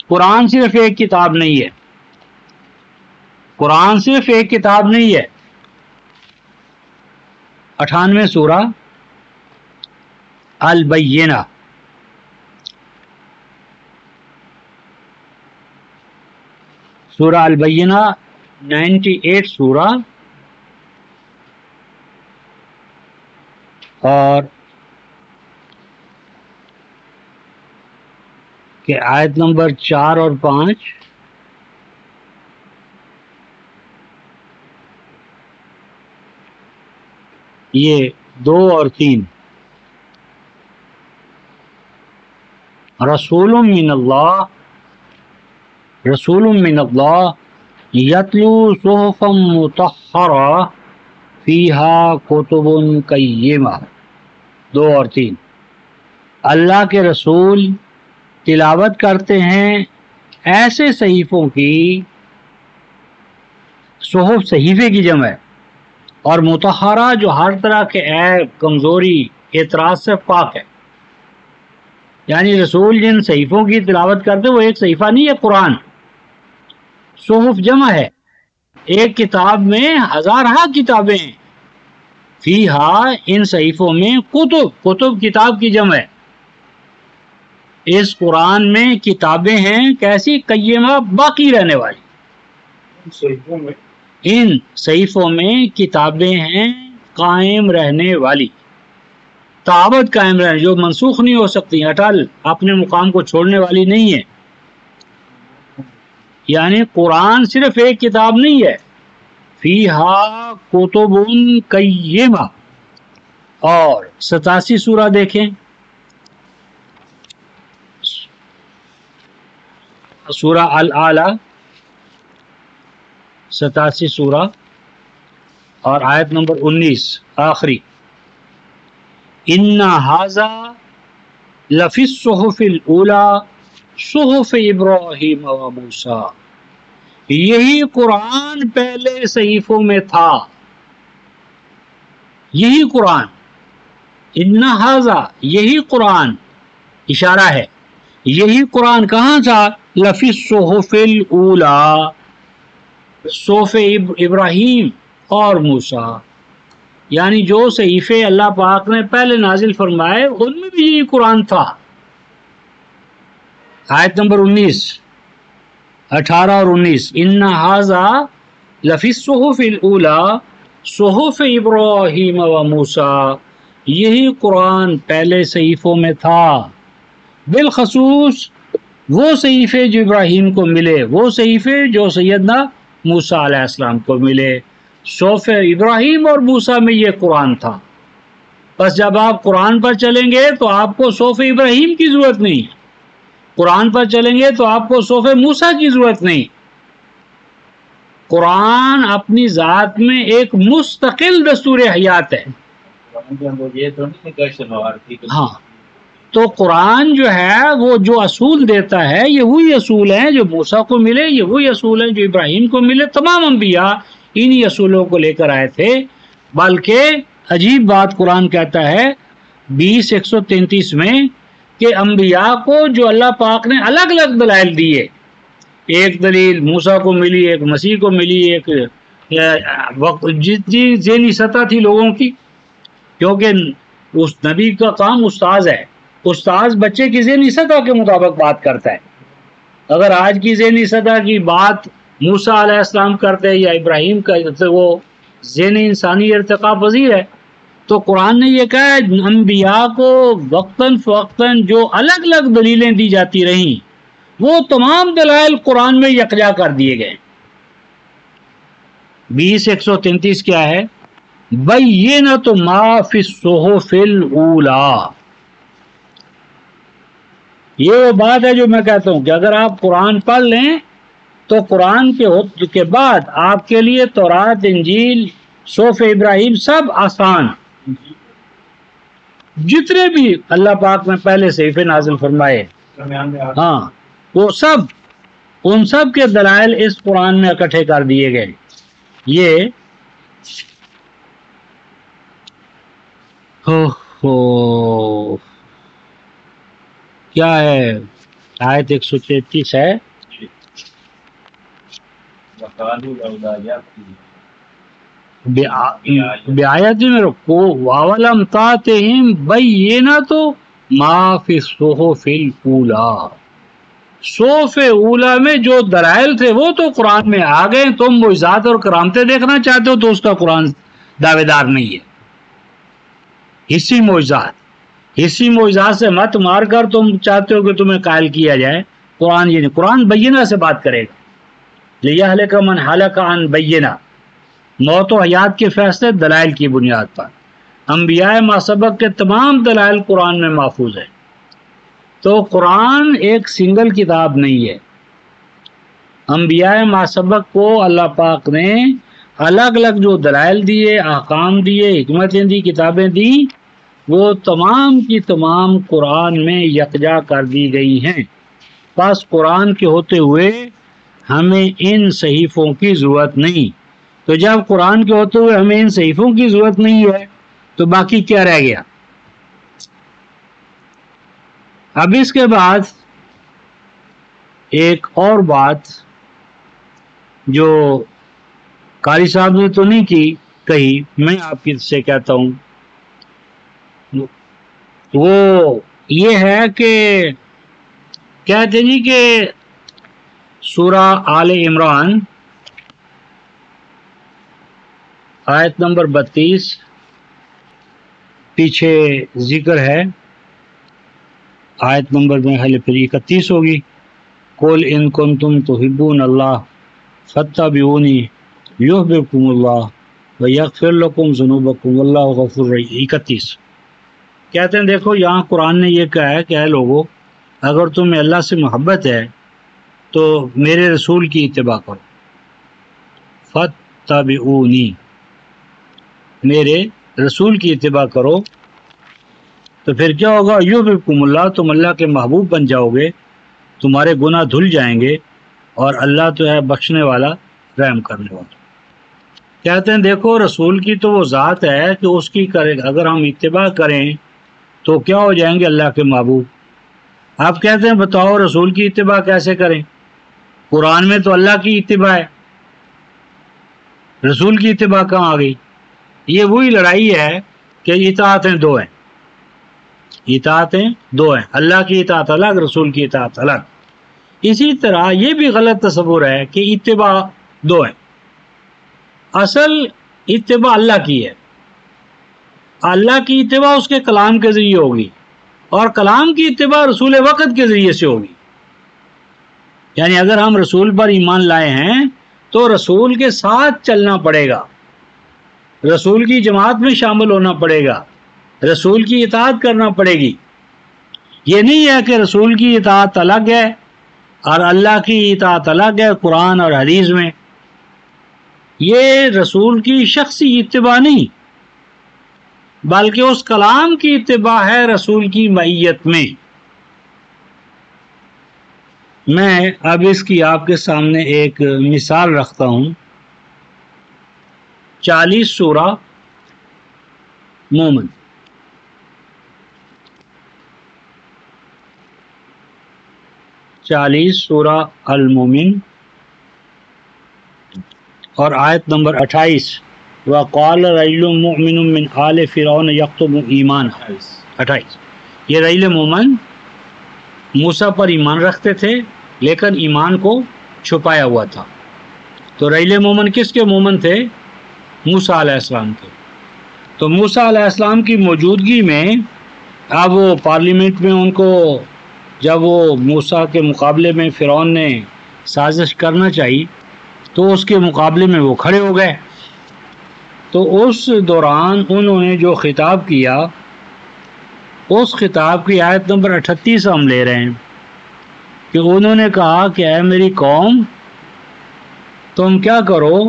قرآن صرف ایک کتاب نہیں ہے، قرآن صرف ایک کتاب نہیں ہے۔ 98 سورہ البینہ، سورہ البینہ 98 سورہ اور کہ آیت نمبر 4 اور 5، یہ 2 اور 3، رسول من اللہ، رسول من اللہ یتلو صحفا مطہرہ فیہا کتب قیمہ، 2 اور 3، اللہ کے رسول تلاوت کرتے ہیں ایسے صحیفوں کی، صحف صحیفے کی جمع ہے، اور مطہرہ جو ہر طرح کے عیب، کمزوری، اعتراض سے پاک ہے۔ یعنی رسول جن صحیفوں کی تلاوت کرتے وہ ایک صحیفہ نہیں ہے قرآن، صحف جمع ہے، ایک کتاب میں ہزارہ کتابیں ہیں، فیہا ان صحیفوں میں کتب، کتب کتاب کی جمع ہے، اس قرآن میں کتابیں ہیں کیسی؟ قیمہ، باقی رہنے والی، ان صحیفوں میں کتابیں ہیں قائم رہنے والی، تابت قائم رہنے، جو منسوخ نہیں ہو سکتی، اٹل اپنے مقام کو چھوڑنے والی نہیں ہے۔ یعنی قرآن صرف ایک کتاب نہیں ہے، فیہا کتب قیمہ۔ اور 87 سورہ دیکھیں، سورہ الاعلی 87 سورہ اور آیت نمبر 19 آخری، اِنَّ هَذَا لَفِي الصُّحُفِ الْأُولَى صُحُفِ ابراہیم و موسیٰ، یہی قرآن پہلے صحیفوں میں تھا، یہی قرآن، اِنَّ هَذَا یہی قرآن، اشارہ ہے، یہی قرآن کہاں تھا؟ لَفِي الصُّحُفِ الْأُولَى، صحف ابراہیم اور موسیٰ، یعنی جو صحیفے اللہ پاک نے پہلے نازل فرمائے ان میں بھی یہی قرآن تھا۔ آیت نمبر 19، 18 اور 19، اِنَّ هَذَا لَفِي الصُّحُفِ الْأُولَى صُحُفِ ابراہیم و موسیٰ، یہی قرآن پہلے صحیفوں میں تھا، بالخصوص وہ صحیفے جو ابراہیم کو ملے، وہ صحیفے جو سیدنا موسیٰ علیہ السلام کو ملے، صحف ابراہیم اور موسیٰ میں یہ قرآن تھا۔ بس جب آپ قرآن پر چلیں گے تو آپ کو صحف ابراہیم کی ضرورت نہیں، قرآن پر چلیں گے تو آپ کو صحف موسیٰ کی ضرورت نہیں۔ قرآن اپنی ذات میں ایک مستقل دستور حیات ہے۔ ہاں، تو قرآن جو ہے وہ جو اصول دیتا ہے یہ وہی اصول ہیں جو موسیٰ کو ملے، یہ وہی اصول ہیں جو ابراہیم کو ملے، تمام انبیاء انہی اصولوں کو لے کر آئے تھے۔ بلکہ عجیب بات قرآن کہتا ہے 20:133 میں کہ انبیاء کو جو اللہ پاک نے الگ الگ دلائل دیے، ایک دلیل موسیٰ کو ملی، ایک مسیح کو ملی، ایک وقت جتنی ذہنی سطح تھی لوگوں کی، کیونکہ اس نبی کا کام استاذ ہے، استاذ بچے کی ذہنی سطح کے مطابق بات کرتا ہے۔ اگر آج کی ذہنی سطح کی بات موسیٰ علیہ السلام کرتے یا ابراہیم کا، وہ ذہنی انسانی ارتقا پذیر ہے، تو قرآن نے یہ کہا ہے انبیاء کو وقتاً فوقتاً جو الگ الگ دلیلیں دی جاتی رہیں وہ تمام دلائل قرآن میں یکجا کر دیے گئے۔ 20:133 کیا ہے؟ بینۃ ما فی الصحف الاولی، یہ وہ بات ہے جو میں کہتا ہوں کہ اگر آپ قرآن پڑھ لیں تو قرآن کے بعد آپ کے لیے تورات، انجیل، صحف ابراہیم سب آسان، جتنے بھی اللہ پاک نے پہلے صحیفے نازل فرمائے، ہاں وہ سب، ان سب کے دلائل اس قرآن میں اکٹھے کر دیے گئے۔ یہ ہو کیا ہے، آیت 133 ہے، بیایت میں رکھو واولم تاتہم بینۃ ما فی الصحف الاولی، صحف اولی میں جو دلائل تھے وہ تو قرآن میں آ گئے، تم معجزات اور کرامتیں دیکھنا چاہتے ہو تو اس کا قرآن دعوے دار نہیں ہے۔ حصی معجزات سے مت مار کر تم چاہتے ہو کہ تمہیں قائل کیا جائے، قرآن یہ نہیں، قرآن بینہ سے بات کرے گا، لیہلک من ہلک عن بینہ، موت و حیات کے فیصلے دلائل کی بنیاد پر، انبیاء ما سبق کے تمام دلائل قرآن میں محفوظ ہے۔ تو قرآن ایک سنگل کتاب نہیں ہے، انبیاء ما سبق کو اللہ پاک نے الگ الگ جو دلائل دیے، احکام دیے، حکمتیں دی، کتابیں دی، وہ تمام کی تمام قرآن میں یکجا کر دی گئی ہیں۔ بس قرآن کے ہوتے ہوئے ہمیں ان صحیفوں کی ضرورت نہیں۔ تو جب قرآن کے ہوتے ہوئے ہمیں ان صحیفوں کی ضرورت نہیں ہے تو باقی کیا رہ گیا؟ اب اس کے بعد ایک اور بات جو قاری صاحب نے تو نہیں کہی، میں آپ سے کہتا ہوں، وہ یہ ہے کہ کہتے جی کہ سورہ آل عمران آیت نمبر 32 پیچھے ذکر ہے، آیت نمبر میں پھر 31 ہوگی، قُلْ إِن كُنتُمْ تُحِبُّونَ اللَّهَ فَاتَّبِعُونِي يُحْبِبْكُمُ اللَّهُ وَيَغْفِرْ لَكُمْ ذُنُوبَكُمْ وَاللَّهُ غَفُورٌ رحیم۔ 31 کہتے ہیں دیکھو یہاں قرآن نے یہ کہا ہے کہ اے لوگو، اگر تمہیں اللہ سے محبت ہے تو میرے رسول کی اتباع کرو، فَاتَّبِعُونِی، میرے رسول کی اتباع کرو، تو پھر کیا ہوگا؟ یحببکم اللہ، تم اللہ کے محبوب بن جاؤ گے، تمہارے گناہ دھل جائیں گے، اور اللہ تو ہے بخشنے والا، رحم کرنے والا۔ کہتے ہیں دیکھو رسول کی تو وہ ذات ہے کہ اس کی اگر ہم اتباع کریں تو کیا ہو جائیں گے؟ اللہ کے محبوب۔ آپ کہتے ہیں بتاؤ رسول کی اتباع کیسے کریں؟ قرآن میں تو اللہ کی اتباع ہے، رسول کی اتباع کہاں آ گئی؟ یہ وہی لڑائی ہے کہ اطاعتیں دو ہیں، اللہ کی اطاعت الگ، رسول کی اطاعت الگ۔ اسی طرح یہ بھی غلط تصور ہے کہ اتباع دو ہیں، اصل اتباع اللہ کی ہے، اللہ کی اتباع اس کے کلام کے ذریعے ہوگی، اور کلام کی اتباع رسول وقت کے ذریعے سے ہوگی۔ یعنی اگر ہم رسول پر ایمان لائے ہیں تو رسول کے ساتھ چلنا پڑے گا، رسول کی جماعت میں شامل ہونا پڑے گا، رسول کی اطاعت کرنا پڑے گی۔ یہ نہیں ہے کہ رسول کی اطاعت الگ ہے اور اللہ کی اطاعت الگ ہے قرآن اور حدیث میں۔ یہ رسول کی شخصی اتباع نہیں، بلکہ اس کلام کی اتباع ہے رسول کی معیت میں۔ میں اب اس کی آپ کے سامنے ایک مثال رکھتا ہوں۔ 40 سورہ مومن، 40 سورہ المومن اور آیت نمبر 28، وَقَالَ رَجُلٌ مُؤْمِنٌ مِّنْ آلِ فِرْعَوْنَ يَكْتُمُ ایمانہ، 28۔ یہ رجل مومن موسیٰ پر ایمان رکھتے تھے لیکن ایمان کو چھپایا ہوا تھا۔ تو رجل مومن کس کے مومن تھے؟ موسیٰ علیہ السلام کے۔ تو موسیٰ علیہ السلام کی موجودگی میں اب وہ پارلیمنٹ میں ان کو جب وہ موسیٰ کے مقابلے میں فرعون نے سازش کرنا چاہی تو اس کے مقابلے میں وہ کھڑے ہو گئے۔ تو اس دوران انہوں نے جو خطاب کیا، اس خطاب کی آیت نمبر 38 ہم لے رہے ہیں۔ کہ انہوں نے کہا کہ اے میری قوم تم کیا کرو،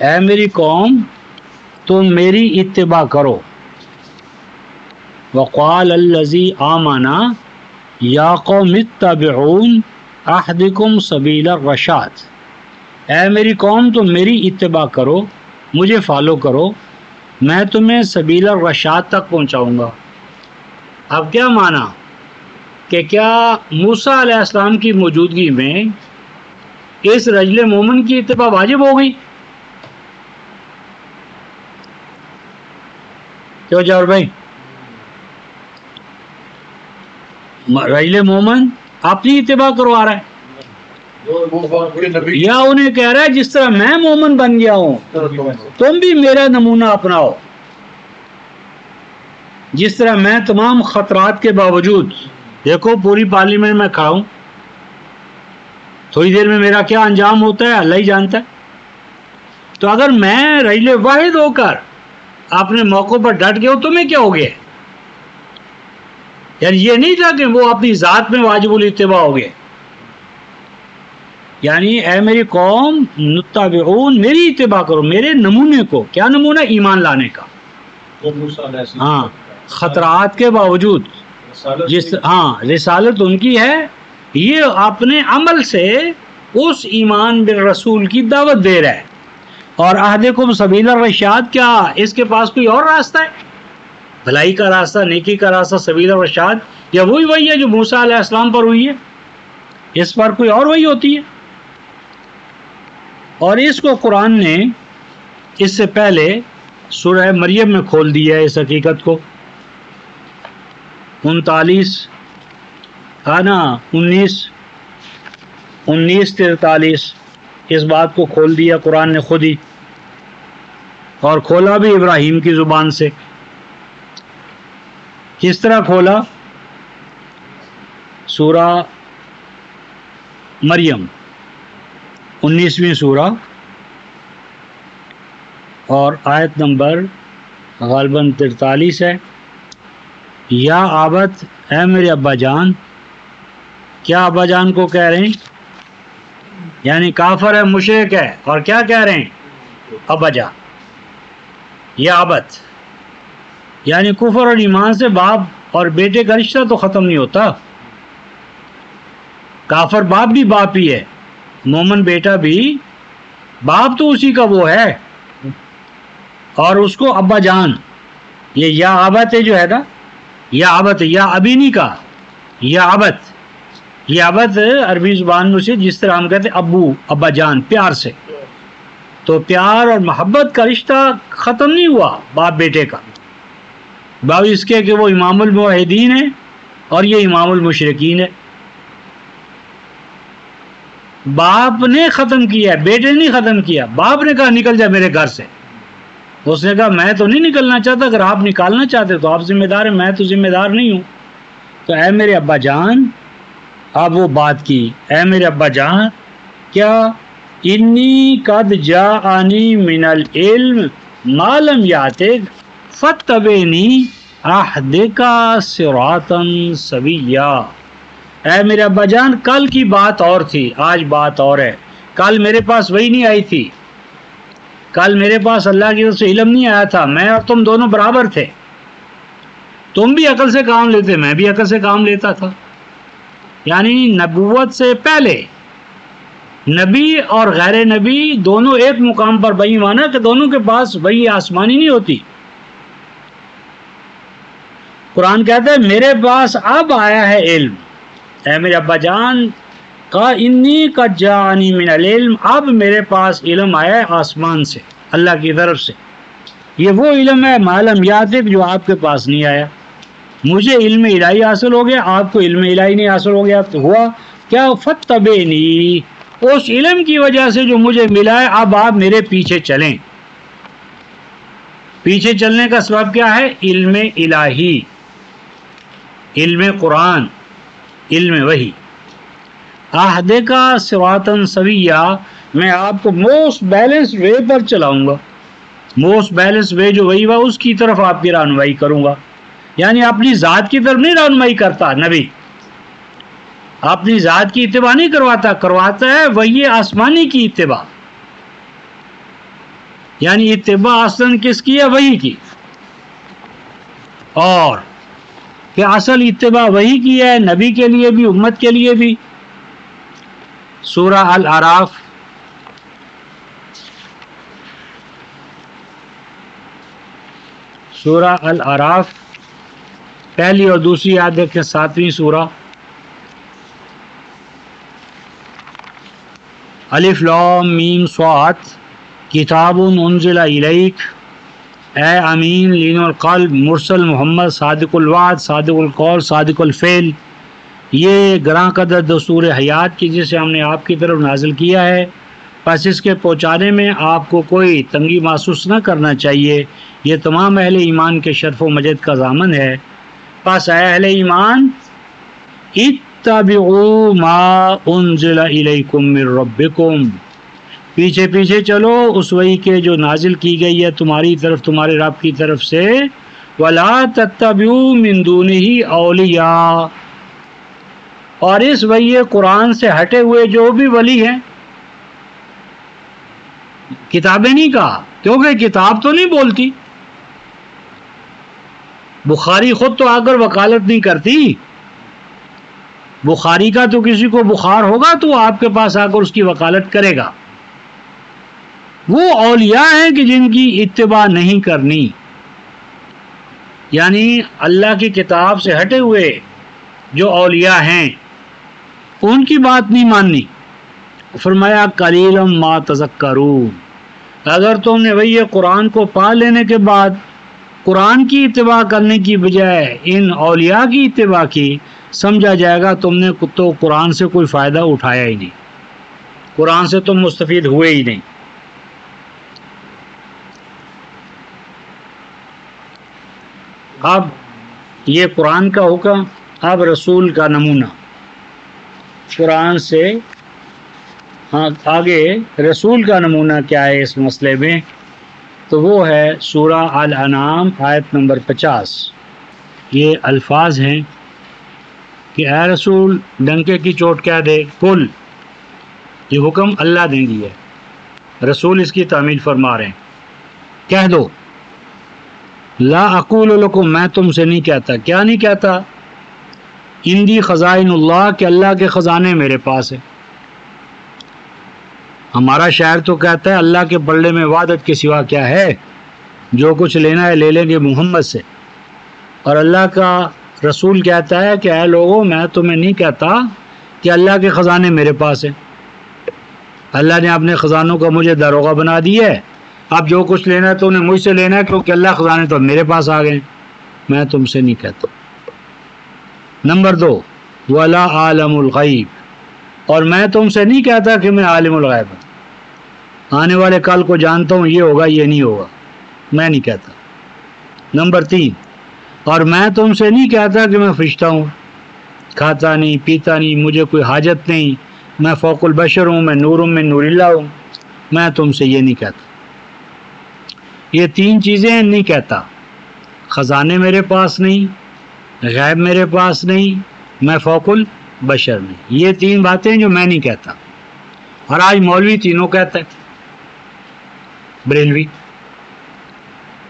اے میری قوم تم میری اتباع کرو. وقال الذی آمنا یا قوم اتبعون اہدکم سبیل الرشاد. اے میری قوم تم میری اتباع کرو، مجھے فالو کرو، میں تمہیں سبیل الرشاد تک پہنچاؤں گا. اب کیا مانا کہ کیا موسیٰ علیہ السلام کی موجودگی میں اس رجل مومن کی اتباع واجب ہو گئی؟ کیوں جاور بھائی؟ رجل مومن اپنی اتباع کروا رہا ہے یا انہیں کہہ رہا ہے جس طرح میں مومن بن گیا ہوں تم بھی میرا نمونہ اپناؤ، جس طرح میں تمام خطرات کے باوجود، دیکھو پوری پارلیمنٹ میں کھڑا ہوں، تھوڑی دیر میں میرا کیا انجام ہوتا ہے اللہ ہی جانتا ہے. تو اگر میں رجل واحد ہو کر اپنے موقع پر ڈٹ گیا ہوں تمہیں کیا ہو گیا؟ یعنی یہ نہیں تھا کہ وہ اپنی ذات میں واجب الاتباع ہو گئے. یعنی اے میری قوم نتبعون میری اتباع کرو، میرے نمونے کو. کیا نمونہ؟ ایمان لانے کا. ہاں خطرات کے باوجود رسالت ان کی ہے، یہ اپنے عمل سے اس ایمان بالرسول کی دعوت دے رہا ہے. اور اہدکم سبیل الرشاد، کیا اس کے پاس کوئی اور راستہ ہے؟ بھلائی کا راستہ، نیکی کا راستہ، سبیل الرشاد، یا وہی ہے جو موسیٰ علیہ السلام پر ہوئی ہے؟ اس پر کوئی اور وہی ہوتی ہے؟ اور اس کو قرآن نے اس سے پہلے سورہ مریم میں کھول دیا ہے، اس حقیقت کو. 19:43 اس بات کو کھول دیا قرآن نے خود ہی، اور کھولا بھی ابراہیم کی زبان سے. کس طرح کھولا؟ سورہ مریم 19ویں سورہ اور آیت نمبر غالباً 43 ہے. یا آبت، اے میرے ابا جان. کیا ابا جان کو کہہ رہے ہیں؟ یعنی کافر ہے، مشرک ہے، اور کیا کہہ رہے ہیں؟ ابا جان. یا آبت یعنی کفر اور ایمان سے باپ اور بیٹے کا رشتہ تو ختم نہیں ہوتا. کافر باپ بھی باپ ہی ہے، مومن بیٹا بھی باپ تو اسی کا وہ ہے، اور اس کو ابا جان. یہ یا آبت جو ہے نا، یا آبت، یا ابھی نہیں کہا، یا آبت. یہ آبت عربی زبان میں سے جس طرح ہم کہتے ہیں ابو، ابا جان، پیار سے. تو پیار اور محبت کا رشتہ ختم نہیں ہوا باپ بیٹے کا، باوجود اس کے کہ وہ امام الموحدین ہے اور یہ امام المشرکین ہے. باپ نے ختم کیا، بیٹے نے نہیں ختم کیا. باپ نے کہا نکل جا میرے گھر سے، اس نے کہا میں تو نہیں نکلنا چاہتا، اگر آپ نکالنا چاہتے تو آپ ذمہ دار ہیں، میں تو ذمہ دار نہیں ہوں. تو اے میرے ابا جان، اب وہ بات کی، اے میرے ابا جان، کیا انی قد جاءنی من العلم ما لم یاتک فاتبعنی اہدک صراطا سویا. اے میرے ابا جان، کل کی بات اور تھی، آج بات اور ہے. کل میرے پاس وہی نہیں آئی تھی، کل میرے پاس اللہ کی طرف سے علم نہیں آیا تھا. میں اور تم دونوں برابر تھے، تم بھی عقل سے کام لیتے، میں بھی عقل سے کام لیتا تھا. یعنی نبوت سے پہلے نبی اور غیر نبی دونوں ایک مقام پر وہی مانا کہ دونوں کے پاس وہی آسمانی نہیں ہوتی. قرآن کہتا ہے میرے پاس اب آیا ہے علم. اے میرے ابا جان، کا انی قد جاءنی من العلم، اب میرے پاس علم آیا ہے آسمان سے، اللہ کی طرف سے. یہ وہ علم ہے ما لم یاتک، جو آپ کے پاس نہیں آیا. مجھے علم الہی حاصل ہو گیا، آپ کو علم الہی نہیں حاصل ہو گیا. تو ہوا کیا؟ فتبعنی، اس علم کی وجہ سے جو مجھے ملا ہے اب آپ میرے پیچھے چلیں. پیچھے چلنے کا سبب کیا ہے؟ علم الہی، علم قرآن، علم وحی. اہدک صراطا سویا، میں آپ کو موسٹ بیلنس وے پر چلاؤں گا. موسٹ بیلنس وے جو وہی ہوا اس کی طرف آپ کی رہنمائی کروں گا. یعنی اپنی ذات کی طرف نہیں رہنمائی کرتا نبی، اپنی ذات کی اتباع نہیں کرواتا، کرواتا ہے وحی آسمانی کی اتباع. یعنی اتباع اصلاً کس کی ہے؟ وحی کی. اور کہ اصل اتباع وحی کی ہے، نبی کے لیے بھی امت کے لیے بھی. سورہ الاعراف سورہ الاعراف پہلی اور دوسری آیت دیکھیں، 7ویں سورہ. الف لام میم صاد کتاب انزل الیک، اے امین لین القلب مرسل محمد صادق الوعد صادق القول صادق الفعل، یہ گراں قدر دستور حیات کی جسے ہم نے آپ کی طرف نازل کیا ہے، پس اس کے پہنچانے میں آپ کو کوئی تنگی محسوس نہ کرنا چاہیے، یہ تمام اہل ایمان کے شرف و مجد کا ضامن ہے. پس اے اہل ایمان اتبعوا ما انزل الیکم من ربکم، پیچھے پیچھے چلو اس وحی کے جو نازل کی گئی ہے تمہاری طرف تمہارے رب کی طرف سے. ولا تتبعوا من دونہ اولیاء، اور اس وحی قرآن سے ہٹے ہوئے جو بھی ولی ہیں، کتابیں نہیں کہا کیونکہ کتاب تو نہیں بولتی. بخاری خود تو آ کر وکالت نہیں کرتی. بخاری کا تو کسی کو بخار ہوگا تو وہ آپ کے پاس آ کر اس کی وکالت کرے گا. وہ اولیاء ہیں کہ جن کی اتباع نہیں کرنی، یعنی اللہ کی کتاب سے ہٹے ہوئے جو اولیاء ہیں ان کی بات نہیں ماننی. فرمایا قلیلا ما تذکرون، اگر تم نے وہی قرآن کو پا لینے کے بعد قرآن کی اتباع کرنے کی بجائے ان اولیاء کی اتباع کی، سمجھا جائے گا تم نے تو قرآن سے کوئی فائدہ اٹھایا ہی نہیں، قرآن سے تم مستفید ہوئے ہی نہیں. اب یہ قرآن کا حکم، اب رسول کا نمونہ. قرآن سے آگے رسول کا نمونہ کیا ہے اس مسئلے میں، تو وہ ہے سورہ الانعام آیت نمبر 50. یہ الفاظ ہیں کہ اے رسول ڈنکے کی چوٹ کہہ دے کل، یہ حکم اللہ نے دیا ہے، رسول اس کی تعمیل فرما رہے ہیں. کہہ دو لا اقول لکم، میں تم سے نہیں کہتا. کیا نہیں کہتا؟ عندی خزائن اللہ، کہ اللہ کے خزانے میرے پاس ہیں. ہمارا شاعر تو کہتا ہے اللہ کے پلڑے میں وعدت کے سوا کیا ہے، جو کچھ لینا ہے لے لیں گے محمد سے. اور اللہ کا رسول کہتا ہے کہ اے لوگوں میں تمہیں نہیں کہتا کہ اللہ کے خزانے میرے پاس ہیں. اللہ نے اپنے خزانوں کا مجھے داروغہ بنا دیا ہے، اب جو کچھ لینا ہے تو انہیں مجھ سے لینا ہے، کیونکہ اللہ خزانے تو میرے پاس آ گئے. میں تم سے نہیں کہتا. نمبر 2 ولا عالم الغیب، اور میں تم سے نہیں کہتا کہ میں عالم الغیب ہوں، آنے والے کل کو جانتا ہوں، یہ ہوگا یہ نہیں ہوگا، میں نہیں کہتا. نمبر 3 اور میں تم سے نہیں کہتا کہ میں فرشتہ ہوں، کھاتا نہیں پیتا نہیں، مجھے کوئی حاجت نہیں، میں فوق البشر ہوں، میں نور من نور اللہ ہوں. میں تم سے یہ نہیں کہتا. یہ 3 چیزیں نہیں کہتا. خزانے میرے پاس نہیں، غیب میرے پاس نہیں، میں فوق البشر نہیں. یہ 3 باتیں جو میں نہیں کہتا. اور آج مولوی تینوں کہتا ہے.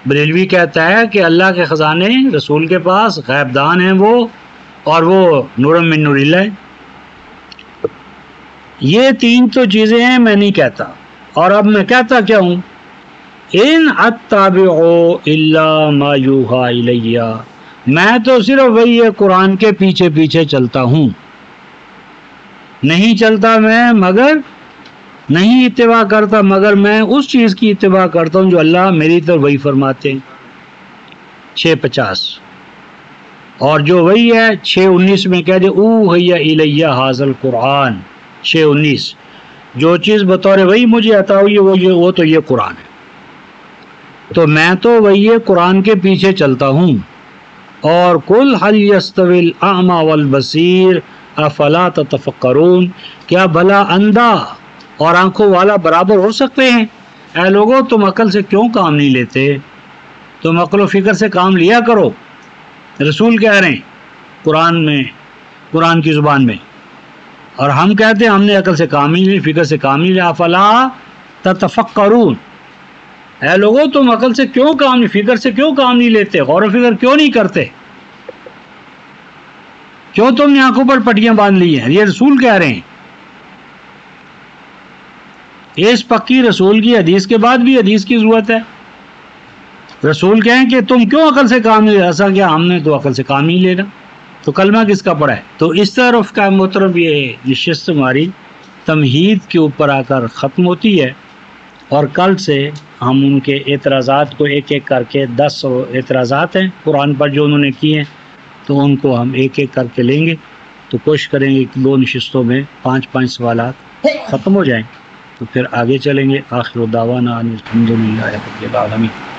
بریلوی کہتا ہے کہ اللہ کے خزانے رسول کے پاس، غیب دان ہیں وہ، اور وہ نور من نور اللہ ہے. یہ 3 تو چیزیں ہیں میں نہیں کہتا. اور اب میں کہتا کیا ہوں؟ ان اتبع الا ما یوحى الی، میں تو صرف وہی قرآن کے پیچھے پیچھے چلتا ہوں، نہیں چلتا میں مگر، نہیں اتباع کرتا مگر میں اس چیز کی اتباع کرتا ہوں جو اللہ میری طرف وہی فرماتے ہیں. 6:50. اور جو وہی ہے 6:19 میں کہہ دے اوحی الی ھذا القرآن. 6:19 جو چیز بطور وہی مجھے عطا ہوئی ہے وہ تو یہ قرآن ہے. تو میں تو وہی قرآن کے پیچھے چلتا ہوں. اور قل هل يستوي الاعمى والبصير افلا تتفکرون، کیا بھلا اندھا اور آنکھوں والا برابر ہو سکتے ہیں؟ اے لوگوں تم عقل سے کیوں کام نہیں لیتے؟ تم عقل و فکر سے کام لیا کرو. رسول کہہ رہے ہیں قرآن میں، قرآن کی زبان میں اور ہم کہتے ہیں ہم نے عقل سے کام ہی نہیں، فکر سے کام ہی نہیں، افلا تتفکرون، اے لوگوں تم عقل سے کیوں کام نہیں، فکر سے کیوں کام نہیں لیتے، غور و فکر کیوں نہیں کرتے، کیوں تم نے آنکھوں پر پٹیاں باندھ لی ہیں؟ یہ رسول کہہ رہے ہیں، اس پکی رسول کی حدیث کے بعد بھی حدیث کی ضرورت ہے۔ رسول کہیں کہ تم کیوں عقل سے کام نہیں، ایسا کیا ہم نے تو عقل سے کام ہی لینا، تو کلمہ کس کا پڑھا ہے؟ تو اس طرف کا محترم یہ نشست ہماری تمہید کے اوپر آ کر ختم ہوتی ہے، اور کل سے ہم ان کے اعتراضات کو ایک ایک کر کے 10 اعتراضات ہیں قرآن پر جو انہوں نے کیے ہیں، تو ان کو ہم ایک ایک کر کے لیں گے، تو کوشش کریں گے کہ 2 نشستوں میں 5 سوالات ختم ہو جائیں، تو پھر آگے چلیں گے۔ آخر دعوانا ان الحمد للہ رب العالمین۔